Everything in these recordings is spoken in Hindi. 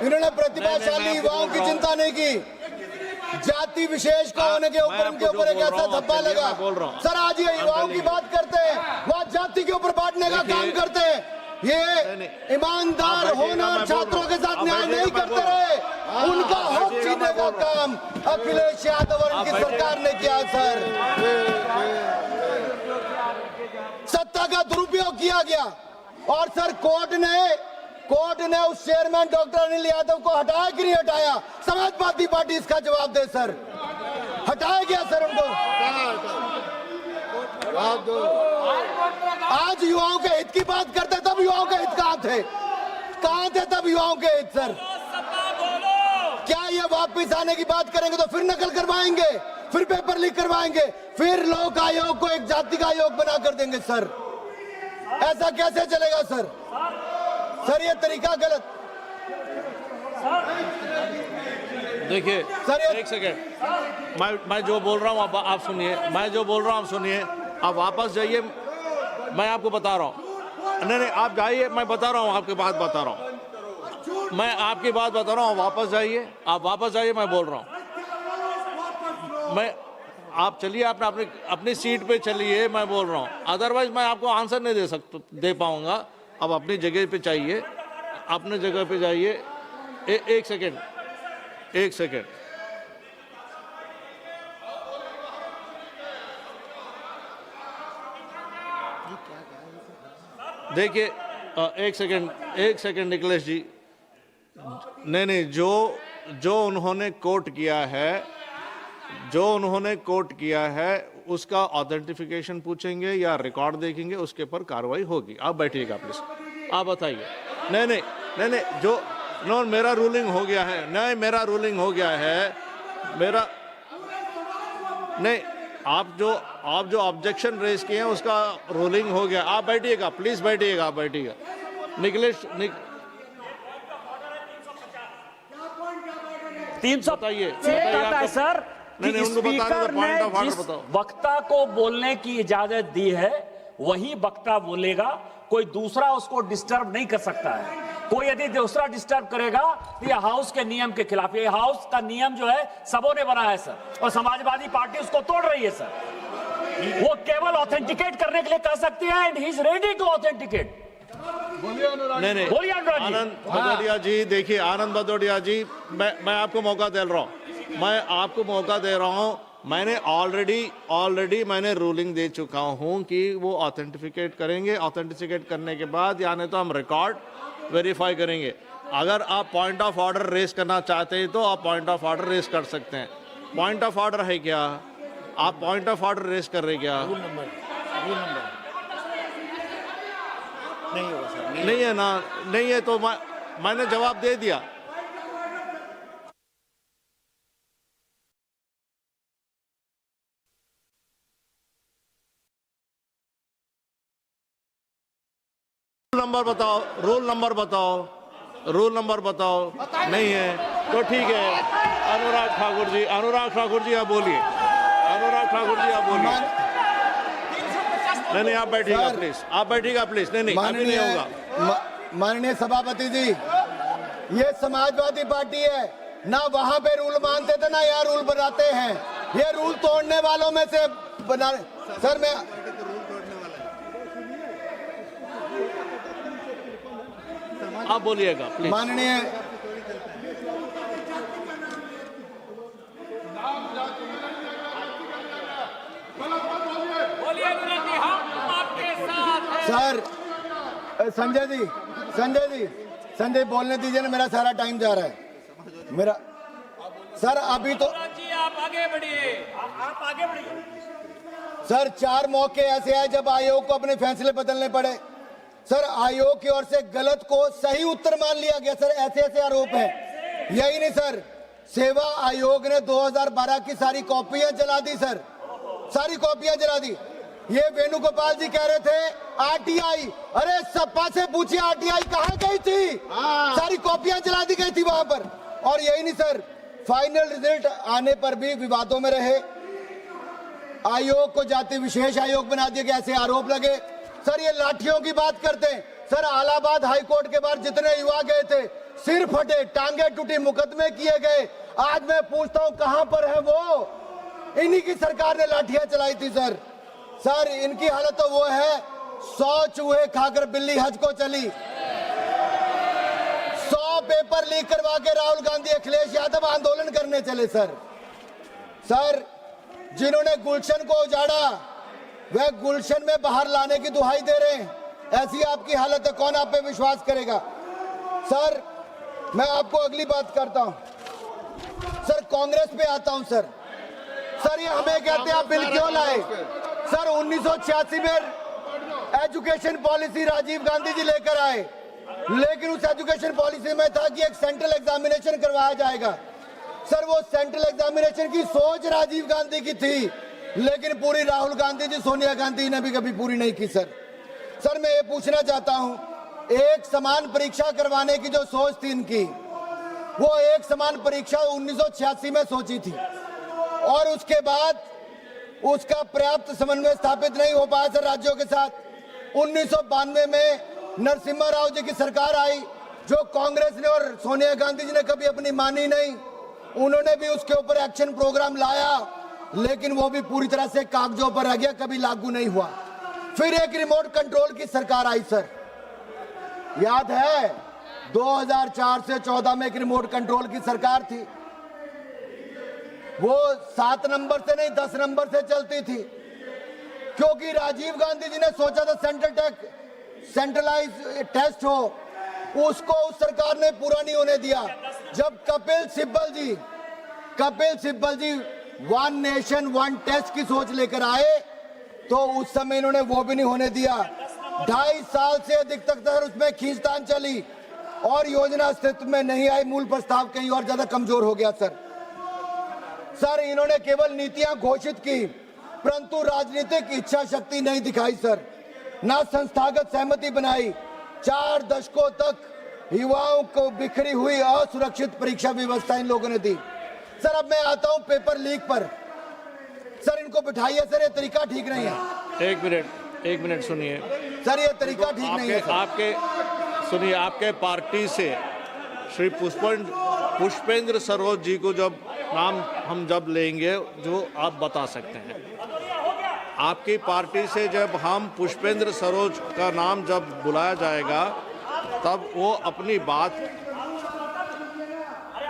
इन्होंने प्रतिभाशाली युवाओं की चिंता नहीं की, जाति विशेष को होने के ऊपर उनके ऊपर एक ऐसा धब्बा लगा। सर आज ये युवाओं की बात करते हैं, वह जाति के ऊपर बांटने का काम करते हैं। ये ईमानदार होनहार छात्रों के साथ न्याय नहीं करते रहे, उनका हक छीनने का काम अखिलेश यादव और उनकी सरकार ने किया। सर सत्ता का दुरुपयोग किया गया और सर कोर्ट ने उस चेयरमैन डॉक्टर अनिल यादव को हटाया कि नहीं हटाया? समाजवादी पार्टी इसका जवाब दे सर। हटाया गया सर उनको? आज युवाओं के हित की बात करते तब युवाओं के हित कहाँ थे तब युवाओं के हित? सर क्या ये वापस आने की बात करेंगे तो फिर नकल करवाएंगे, फिर पेपर लीक करवाएंगे, फिर लोक आयोग को एक जाति का आयोग बना कर देंगे? सर ऐसा कैसे चलेगा सर? सर ये तरीका गलत। देखिए सर एक सेकेंड, मैं जो बोल रहा हूँ आप सुनिए, मैं जो बोल रहा हूँ सुनिए। आप वापस जाइए, मैं आपको बता रहा हूँ। नहीं आप जाइए, मैं बता रहा हूँ, आपकी बात बता रहा हूँ, मैं आपकी बात बता रहा हूँ। वापस जाइए, आप वापस जाइए, मैं बोल रहा हूँ। आप चलिए, अपनी सीट पे चलिए, मैं बोल रहा हूँ। अदरवाइज मैं आपको आंसर नहीं दे पाऊंगा। अब अपनी जगह पे चाहिए, अपने जगह पे जाइए। एक सेकेंड देखिए, एक सेकेंड निखिलेश जी। नहीं, जो उन्होंने कोट किया है उसका ऑथेंटिफिकेशन पूछेंगे या रिकॉर्ड देखेंगे, उसके ऊपर कार्रवाई होगी। आप बैठिएगा प्लीज, आप बताइए। नहीं जो मेरा रूलिंग हो गया है। मेरा रूलिंग हो गया है। आप जो ऑब्जेक्शन रेज किए हैं उसका रूलिंग हो गया। आप बैठिएगा प्लीज, बैठिएगा, आप बैठिएगा। निखिलेश 300 बताइए सर कि स्पीकर ने जिस वक्ता को बोलने की इजाजत दी है वही वक्ता बोलेगा, कोई दूसरा उसको डिस्टर्ब नहीं कर सकता है। कोई यदि दूसरा डिस्टर्ब करेगा तो यह हाउस के नियम के खिलाफ। ये हाउस का नियम जो है सबों ने बनाया है सर, और समाजवादी पार्टी उसको तोड़ रही है सर। वो केवल ऑथेंटिकेट करने के लिए कह सकती है, and he is ready to authenticate. बोलिए आनंद भदौरिया जी। देखिए आनंद भदौरिया जी, मैं आपको मौका दे रहा हूँ। मैंने ऑलरेडी मैंने रूलिंग दे चुका हूँ कि वो ऑथेंटिफिकेट करेंगे। ऑथेंटिफिकेट करने के बाद यानी तो हम रिकॉर्ड वेरीफाई करेंगे। अगर आप पॉइंट ऑफ ऑर्डर रेस करना चाहते हैं तो आप पॉइंट ऑफ ऑर्डर रेस कर सकते हैं। पॉइंट ऑफ ऑर्डर है क्या? आप पॉइंट ऑफ ऑर्डर रेस कर रहे क्या? रूल नंबर नहीं होगा सर। नहीं है ना? नहीं है तो मैंने जवाब दे दिया। रूल नंबर बताओ। नहीं है तो ठीक है। अनुराग ठाकुर जी आप बोलिए। नहीं आप बैठिएगा प्लीज। नहीं अभी नहीं होगा। माननीय सभापति जी, ये समाजवादी पार्टी है ना, वहां पे रूल मानते थे ना यहाँ रूल बनाते हैं। ये रूल तोड़ने वालों में से बना। सर मैं आप बोलिएगा प्लीज। माननीय सर संजय बोलने दीजिए ना, मेरा सारा टाइम जा रहा है मेरा। सर अभी तो आप आगे बढ़िए। सर 4 मौके ऐसे आए जब आयोग को अपने फैसले बदलने पड़े। सर आयोग की ओर से गलत को सही उत्तर मान लिया गया। सर ऐसे आरोप हैं। यही नहीं सर, सेवा आयोग ने 2012 की सारी कॉपियां जला दी सर, सारी कॉपियां जला दी। ये वेणुगोपाल जी कह रहे थे आरटीआई, अरे सपा से पूछिए आरटीआई कहां गई थी? सारी कॉपियां जला दी गई थी वहां पर। और यही नहीं सर, फाइनल रिजल्ट आने पर भी विवादों में रहे। आयोग को जाति विशेष आयोग बना दिया गया, ऐसे आरोप लगे। सर ये लाठियों की बात करते हैं। सर इलाहाबाद हाईकोर्ट के बाहर जितने युवा गए थे सिर फटे, टांगे टूटी, मुकदमे किए गए। आज मैं पूछता हूं कहां पर है वो? इन्हीं की सरकार ने लाठियां चलाई थी सर। सर इनकी हालत तो वो है, 100 चूहे खाकर बिल्ली हज को चली। 100 पेपर लीक करवा के राहुल गांधी, अखिलेश यादव आंदोलन करने चले सर। सर जिन्होंने गुलशन को उजाड़ा वह गुलशन में बाहर लाने की दुहाई दे रहे हैं। ऐसी आपकी हालत है, कौन आप पे विश्वास करेगा? सर मैं आपको अगली बात करता हूं। सर कांग्रेस पे आता हूं सर। सर ये हमें कहते हैं आप बिल क्यों लाए? सर 1986 में एजुकेशन पॉलिसी राजीव गांधी जी लेकर आए, लेकिन उस एजुकेशन पॉलिसी में था कि एक सेंट्रल एग्जामिनेशन करवाया जाएगा। सर वो सेंट्रल एग्जामिनेशन की सोच राजीव गांधी की थी, लेकिन पूरी राहुल गांधी जी, सोनिया गांधी ने भी कभी पूरी नहीं की सर। सर मैं ये पूछना चाहता हूं, एक समान परीक्षा करवाने की जो सोच थी इनकी, वो एक समान परीक्षा 1986 में सोची थी और उसके बाद उसका पर्याप्त समन्वय स्थापित नहीं हो पाया सर राज्यों के साथ। 1992 में नरसिम्हा राव जी की सरकार आई, जो कांग्रेस ने और सोनिया गांधी जी ने कभी अपनी मानी नहीं। उन्होंने भी उसके ऊपर एक्शन प्रोग्राम लाया, लेकिन वो भी पूरी तरह से कागजों पर रह गया, कभी लागू नहीं हुआ। फिर एक रिमोट कंट्रोल की सरकार आई सर, याद है 2004 से 14 में एक रिमोट कंट्रोल की सरकार थी। वो 7 नंबर से नहीं 10 नंबर से चलती थी, क्योंकि राजीव गांधी जी ने सोचा था सेंट्रलाइज टेस्ट हो, उसको उस सरकार ने पूरा नहीं होने दिया। जब कपिल सिब्बल जी वन नेशन वन टेस्ट की सोच लेकर आए, तो उस समय इन्होंने वो भी नहीं होने दिया। 2.5 साल से अधिक तक उसमें खींचतान चली और योजना अस्तित्व में नहीं आई। मूल प्रस्ताव कहीं और ज्यादा कमजोर हो गया सर। इन्होंने केवल नीतियां घोषित की, परंतु राजनीतिक इच्छा शक्ति नहीं दिखाई सर, ना संस्थागत सहमति बनाई। 4 दशकों तक युवाओं को बिखरी हुई असुरक्षित परीक्षा व्यवस्था इन लोगों ने दी सर। अब मैं आता हूं पेपर लीक पर। सर इनको बिठाइए सर, ये तरीका ठीक नहीं है। एक मिनट सुनिए सर, ये तरीका ठीक नहीं है सर। सुनिए, आपके पार्टी से श्री पुष्पेंद्र सरोज जी को जब नाम हम जब लेंगे, जो आप बता सकते हैं, आपकी पार्टी से जब हम पुष्पेंद्र सरोज का नाम जब बुलाया जाएगा, तब वो अपनी बात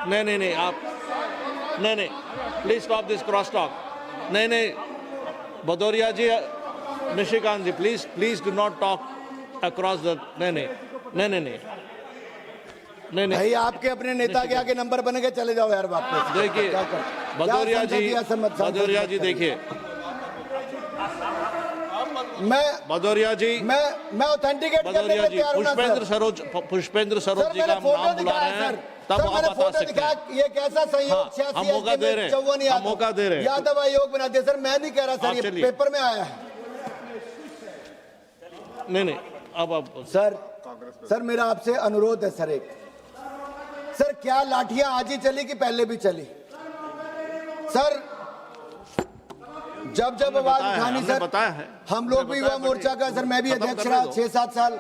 नहीं आप नहीं please stop this cross talk. नहीं Bhadauria ji, Nishikant ji, please do not talk across the नहीं भाई, आपके अपने नेता के आगे नंबर बन के चले जाओ यार वापस। देखिए भदौरिया जी देखिए, मैं ऑथेंटिकेट करने के लिए तैयार हूं ना सर। पुष्पेंद्र सरोज जी का हम नाम बुला रहे हैं, तब आप बता सकते हैं। ये कैसा संयोग 86 हम मौका दे रहे हैं, हम मौका दे रहे हैं। यादव आयोग बना दिया सर, मैं नहीं कह रहा सर, ये पेपर में आया है। नहीं अब सर मेरा आपसे अनुरोध है सर, सर क्या लाठियां आज ही चली कि पहले भी चली? सर जब आवाज उठानी सर, बताया है, हम लोग भी युवा मोर्चा का सर, मैं भी अध्यक्ष रहा 6-7 साल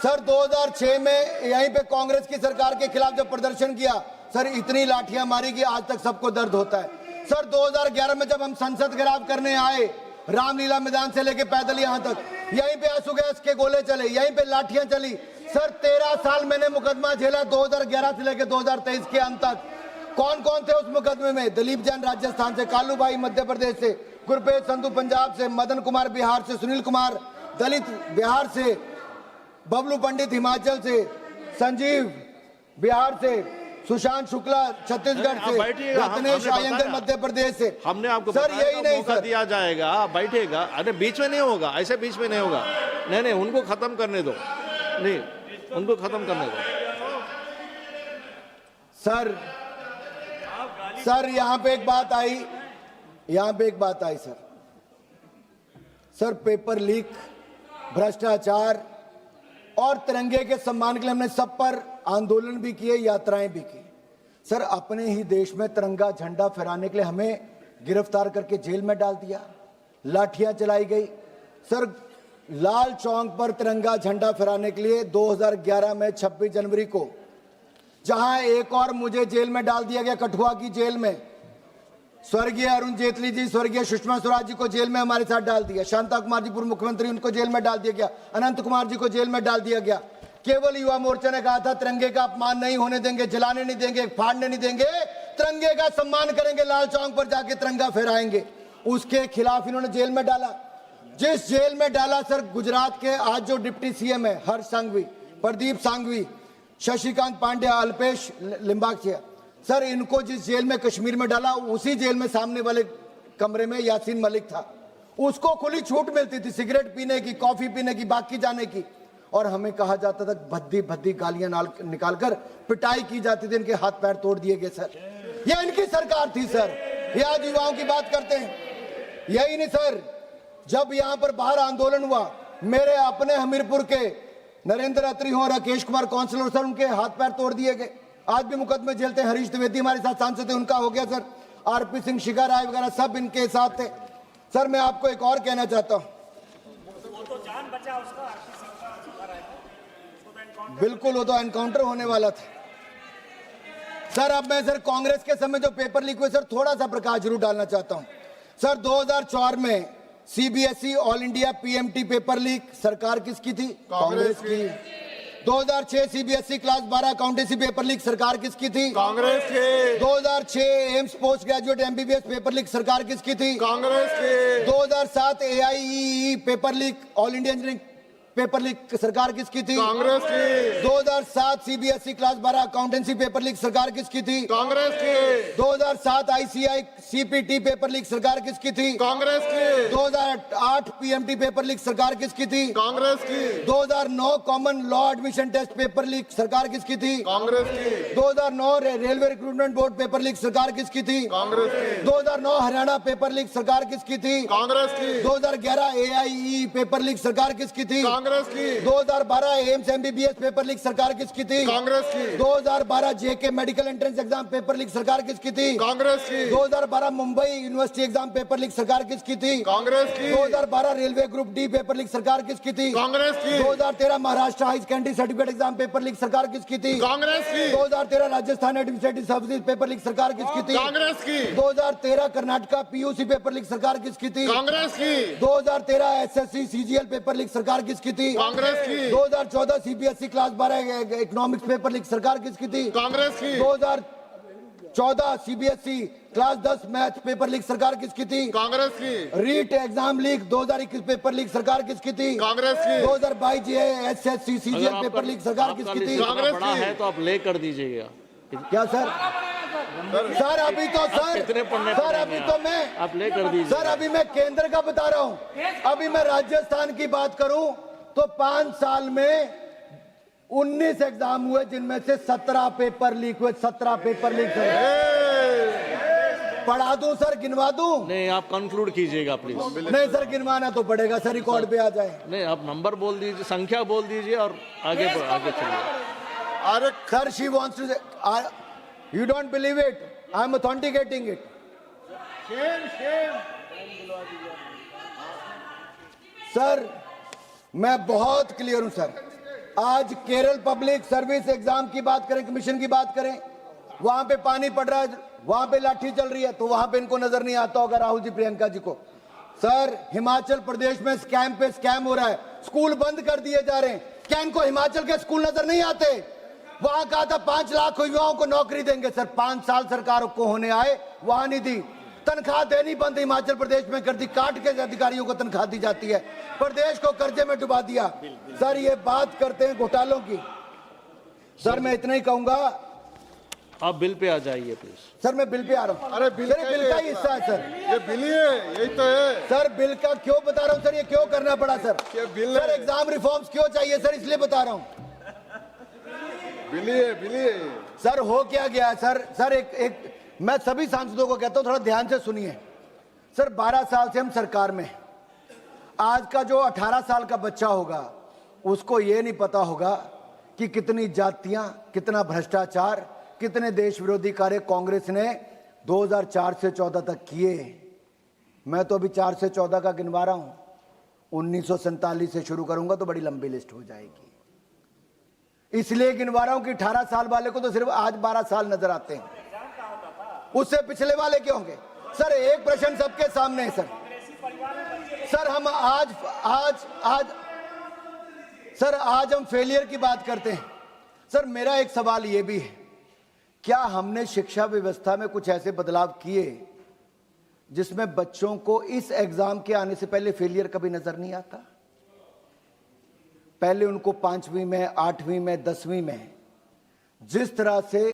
सर। 2006 में यहीं पे कांग्रेस की सरकार के खिलाफ जब प्रदर्शन किया सर, इतनी लाठियां मारी कि आज तक सबको दर्द होता है सर। 2011 में जब हम संसद घेराव करने आए, रामलीला मैदान से लेके पैदल यहाँ तक, यहीं पे आंसू गैस के गोले चले, यहीं पे लाठियां चली सर। 13 साल मैंने मुकदमा झेला 2011 से लेकर 2023 के अंत तक। कौन कौन थे उस मुकदमे में? दिलीप जैन राजस्थान से, कालू भाई मध्य प्रदेश से, गुरप्रीत संधू पंजाब से, मदन कुमार बिहार से, सुनील कुमार दलित बिहार से, बबलू पंडित हिमाचल से, संजीव बिहार से, सुशांत शुक्ला छत्तीसगढ़ से, रत्नेश आयंगर मध्य प्रदेश से। हमने आपको सर यही नहीं मौका दिया जाएगा, बैठेगा। अरे बीच में नहीं होगा, ऐसे बीच में नहीं होगा। नहीं उनको खत्म करने दो, उनको खत्म करने दो सर यहाँ पे एक बात आई सर, पेपर लीक, भ्रष्टाचार और तिरंगे के सम्मान के लिए हमने सब पर आंदोलन भी किए, यात्राएं भी की सर। अपने ही देश में तिरंगा झंडा फहराने के लिए हमें गिरफ्तार करके जेल में डाल दिया, लाठियां चलाई गई सर। लाल चौक पर तिरंगा झंडा फहराने के लिए 2011 में 26 जनवरी को, जहां एक और मुझे जेल में डाल दिया गया, कठुआ की जेल में। स्वर्गीय अरुण जेटली जी, स्वर्गीय सुषमा स्वराज जी को जेल में हमारे साथ डाल दिया, शांता कुमार जी पूर्व मुख्यमंत्री, उनको जेल में डाल दिया गया, अनंत कुमार जी को जेल में डाल दिया गया। केवल युवा मोर्चा ने कहा था तिरंगे का अपमान नहीं होने देंगे, जलाने नहीं देंगे, फाड़ने नहीं देंगे, तिरंगे का सम्मान करेंगे, लाल चौक पर जाके तिरंगा फहराएंगे। उसके खिलाफ इन्होंने जेल में डाला। जिस जेल में डाला सर, गुजरात के आज जो डिप्टी सीएम है हर्ष सांघवी, प्रदीप सांघवी, शशिकांत पांडे, अल्पेश लिम्बाचिया, सर इनको जिस जेल में कश्मीर में डाला, उसी जेल में सामने वाले कमरे में यासीन मलिक था। उसको खुली छूट मिलती थी सिगरेट पीने की, कॉफी पीने की, बाकी जाने की, और हमें कहा जाता था भद्दी भद्दी गालियां निकालकर पिटाई की जाती थी, इनके हाथ पैर तोड़ दिए गए सर। यह इनकी सरकार थी सर। ये आज युवाओं की बात करते हैं। यही नहीं सर, जब यहां पर बाहर आंदोलन हुआ, मेरे अपने हमीरपुर के नरेंद्र अत्री हो, राकेश कुमार काउंसिलर सर, उनके हाथ पैर तोड़ दिए गए। आज भी मुकदमे झेलते हैं। हरीश द्विवेदी हमारे साथ सांसद थे, उनका हो गया सर। आरपी सिंह, शिखा राय वगैरह सब इनके साथ थे। सर मैं आपको एक और कहना चाहता हूं, बिल्कुल वो तो एनकाउंटर होने वाला था सर। अब मैं सर कांग्रेस के समय जो पेपर लीक हुए सर, थोड़ा सा प्रकाश जरूर डालना चाहता हूं सर। 2004 में CBSE all India PMT paper leak सरकार किसकी थी? कांग्रेस की। 2006 CBSE class 12 accountancy paper leak सरकार किसकी थी? कांग्रेस की। 2006 AIIMS post graduate MBBS paper leak सरकार किसकी थी? कांग्रेस की। 2007 AIEEE paper leak all India engineering paper leak सरकार किसकी थी? कांग्रेस की। 2007 CBSE class 12 accountancy paper leak सरकार किसकी थी? कांग्रेस की। 2007 आईसीआई सीपीटी पेपर लीक सरकार किसकी थी? कांग्रेस की। 2008 पीएमटी पेपर लीक सरकार किसकी थी? कांग्रेस की। 2009 common law admission test paper leak सरकार किसकी थी? कांग्रेस की। 2009 railway recruitment board paper leak सरकार किसकी थी? कांग्रेस की। 2009 हरियाणा पेपर लीक सरकार किसकी थी? कांग्रेस की। 2011 एआईई पेपर लीक सरकार किसकी थी? कांग्रेस की। 2012 एम्स एमबीबीएस पेपर लीक सरकार किसकी थी? कांग्रेस की। 2012 JK medical entrance exam paper leak सरकार किसकी थी? कांग्रेस की। 2012 Mumbai university exam paper leak सरकार किसकी थी? कांग्रेस की। 2012 railway group D paper leak सरकार किसकी थी? कांग्रेस की। 2013 Maharashtra high secondary certificate exam paper leak सरकार किसकी थी? कांग्रेस की। 2013 Rajasthan administrative services paper leak सरकार किसकी थी? कांग्रेस की। 2013 कर्नाटका पीयूसी पेपर लीक सरकार किसकी थी? कांग्रेस की। 2013 एसएससी सीजीएल पेपर लीक सरकार किसकी थी? कांग्रेस की। 2014 CBSE class 12 economics paper leak सरकार किसकी थी? कांग्रेस की। 2014 CBSE class 10 math paper leak सरकार किसकी थी? कांग्रेस की। REET exam leak 2021 paper leak सरकार किसकी थी? कांग्रेस की। 2022 जेएसएससी सीजीएल पेपर लीक सरकार किसकी थी? कांग्रेस की है तो आप ले कर दीजिएगा। क्या सर? सर अभी तो सर सर अभी तो मैं आप ले कर दीजिए सर, अभी मैं केंद्र का बता रहा हूं। अभी मैं राजस्थान की बात करूं तो 5 साल में 19 एग्जाम हुए, जिनमें से 17 पेपर लीक हुए। 17 पेपर लीक हुए। पढ़ा दूं सर, गिनवा दूं? नहीं, आप कंक्लूड कीजिएगा प्लीज। नहीं सर, गिनवाना तो पड़ेगा सर, रिकॉर्ड पे आ जाए। नहीं, आप नंबर बोल दीजिए, संख्या बोल दीजिए और आगे चलिए। अरे sir, she wants to, you don't believe it, I am authenticating it. Shame. Sir मैं बहुत क्लियर हूं सर। आज केरल पब्लिक सर्विस एग्जाम की बात करें, कमीशन की बात करें, वहां पे पानी पड़ रहा है, वहां पे लाठी चल रही है, तो वहां पे इनको नजर नहीं आता होगा राहुल जी, प्रियंका जी को। सर हिमाचल प्रदेश में स्कैम पे स्कैम हो रहा है, स्कूल बंद कर दिए जा रहे हैं। क्या इनको हिमाचल के स्कूल नजर नहीं आते? वहां कहा था 5 लाख युवाओं को नौकरी देंगे सर, 5 साल सरकार को होने आए, वहां नहीं दी। तनख्वाह देनी बंद हिमाचल प्रदेश में कर दी, काट के अधिकारियों को तनख्वाह दी जाती है, प्रदेश को कर्जे में डुबा दिया। सर ये बात करते हैं घोटालों की। सर मैं इतना ही कहूंगा, आप बिल पे आ जाइए प्लीज। सर मैं बिल पे आ रहा हूँ। अरे बिल का ही हिस्सा है सर, ये बिल ही है, यही तो है सर। बिल का क्यों बता रहा हूँ सर, ये क्यों करना पड़ा सर? ये बिल सर एग्जाम रिफॉर्म्स क्यों चाहिए सर, इसलिए बता रहा हूँ। बिल ही है सर। हो क्या गया सर एक मैं सभी सांसदों को कहता हूं, थोड़ा ध्यान से सुनिए सर। 12 साल से हम सरकार में, आज का जो 18 साल का बच्चा होगा उसको ये नहीं पता होगा कि कितनी जातियां, कितना भ्रष्टाचार, कितने देश विरोधी कार्य कांग्रेस ने 2004 से 14 तक किए। मैं तो अभी 4 से 14 का गिनवा रहा हूं। 1947 से शुरू करूंगा तो बड़ी लंबी लिस्ट हो जाएगी। इसलिए गिनवा रहा हूं कि 18 साल वाले को तो सिर्फ आज 12 साल नजर आते हैं, उससे पिछले वाले क्यों होंगे? सर एक प्रश्न सबके सामने है सर हम आज हम फेलियर की बात करते हैं। सर मेरा एक सवाल यह भी है, क्या हमने शिक्षा व्यवस्था में कुछ ऐसे बदलाव किए जिसमें बच्चों को इस एग्जाम के आने से पहले फेलियर कभी नजर नहीं आता? पहले उनको 5वीं में, 8वीं में, 10वीं में जिस तरह से